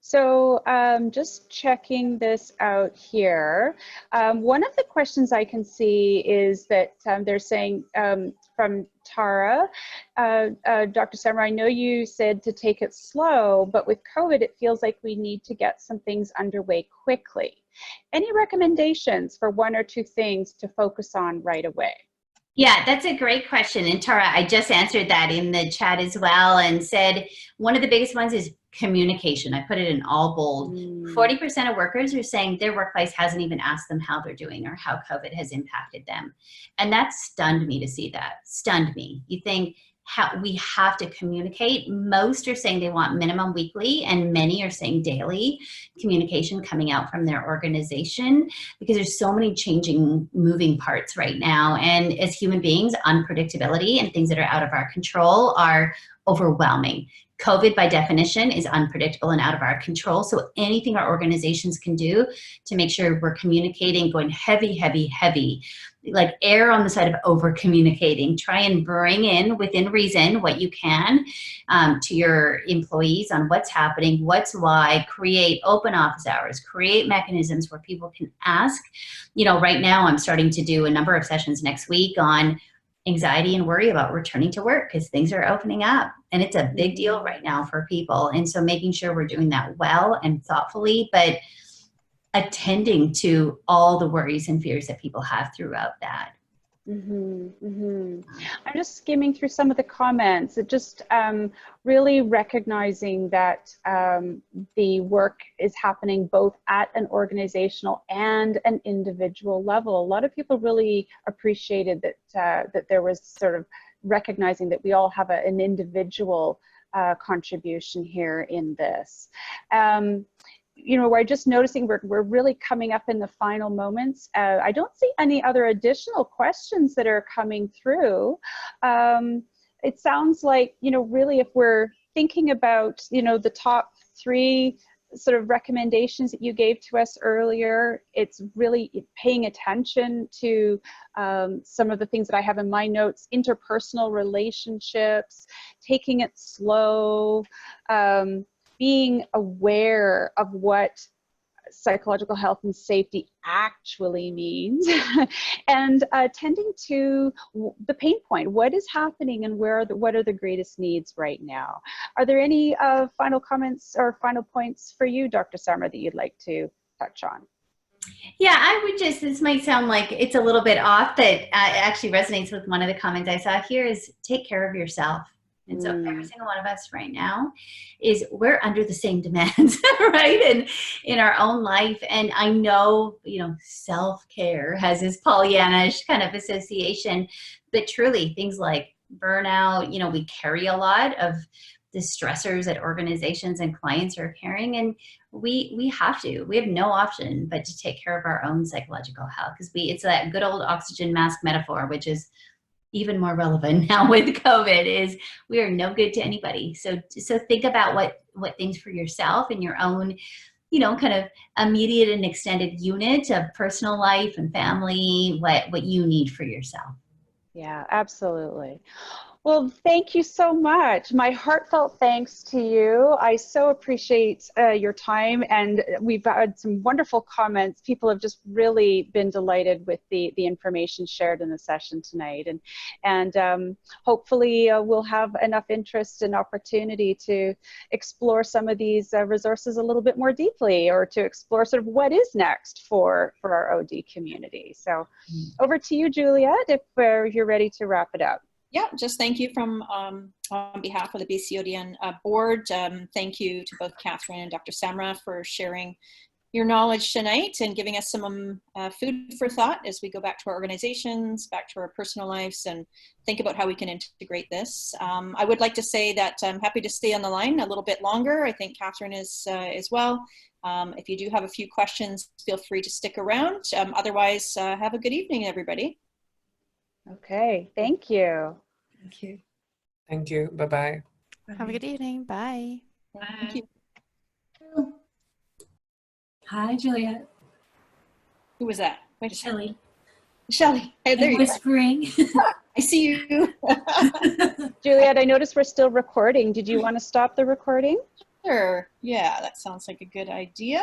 So just checking this out here. One of the questions I can see is that they're saying from Tara, Dr. Samra, I know you said to take it slow, but with COVID, it feels like we need to get some things underway quickly. Any recommendations for one or two things to focus on right away? Yeah, that's a great question. And Tara, I just answered that in the chat as well and said one of the biggest ones is communication. I put it in all bold. 40% of workers are saying their workplace hasn't even asked them how they're doing or how COVID has impacted them. And that stunned me to see that, stunned me. You think, we have to communicate. Most are saying they want minimum weekly, and many are saying daily communication coming out from their organization, because there's so many changing, moving parts right now. And as human beings, unpredictability and things that are out of our control are overwhelming. COVID, by definition, is unpredictable and out of our control. So anything our organizations can do to make sure we're communicating, going heavy, heavy, heavy, like err on the side of over communicating. Try and bring in within reason what you can to your employees on what's happening, what's why, create open office hours, create mechanisms where people can ask. You know, right now I'm starting to do a number of sessions next week on anxiety and worry about returning to work because things are opening up, and it's a big deal right now for people. And so making sure we're doing that well and thoughtfully, but attending to all the worries and fears that people have throughout that. I'm just skimming through some of the comments. It just really recognizing that the work is happening both at an organizational and an individual level. A lot of people really appreciated that that there was sort of recognizing that we all have an individual contribution here in this. You know, we're just noticing we're really coming up in the final moments. I don't see any other additional questions that are coming through. It sounds like, you know, really if we're thinking about, you know, the top three sort of recommendations that you gave to us earlier, it's really paying attention to some of the things that I have in my notes: interpersonal relationships, taking it slow, being aware of what psychological health and safety actually means, and tending to the pain point. What is happening and what are the greatest needs right now? Are there any final comments or final points for you, Dr. Samra, that you'd like to touch on? Yeah, I would just, this might sound like it's a little bit off, but actually resonates with one of the comments I saw here, is take care of yourself. And so every single one of us right now we're under the same demands, right? And in our own life. And I know, you know, self-care has this Pollyannish kind of association, but truly things like burnout, you know, we carry a lot of the stressors that organizations and clients are carrying. And we have no option but to take care of our own psychological health, because it's that good old oxygen mask metaphor, which is even more relevant now with COVID, is we are no good to anybody. So think about what things for yourself and your own, you know, kind of immediate and extended unit of personal life and family, what you need for yourself. Yeah, absolutely. Well, thank you so much. My heartfelt thanks to you. I so appreciate your time, and we've had some wonderful comments. People have just really been delighted with the information shared in the session tonight, and hopefully we'll have enough interest and opportunity to explore some of these resources a little bit more deeply, or to explore sort of what is next for our OD community. So over to you, Juliet, if you're ready to wrap it up. Yeah, just thank you from on behalf of the BCODN board. Thank you to both Catherine and Dr. Samra for sharing your knowledge tonight and giving us some food for thought as we go back to our organizations, back to our personal lives, and think about how we can integrate this. I would like to say that I'm happy to stay on the line a little bit longer. I think Catherine is as well. If you do have a few questions, feel free to stick around. Otherwise, have a good evening, everybody. Okay, thank you. Thank you. Thank you. Bye-bye. Have a good evening. Bye. Thank you. Hi, Juliet. Who was that? Wait a second. Shelley. Shelley. Hey, there you whispering. I see you. Juliet, I noticed we're still recording. Did you want to stop the recording? Sure. Yeah, that sounds like a good idea.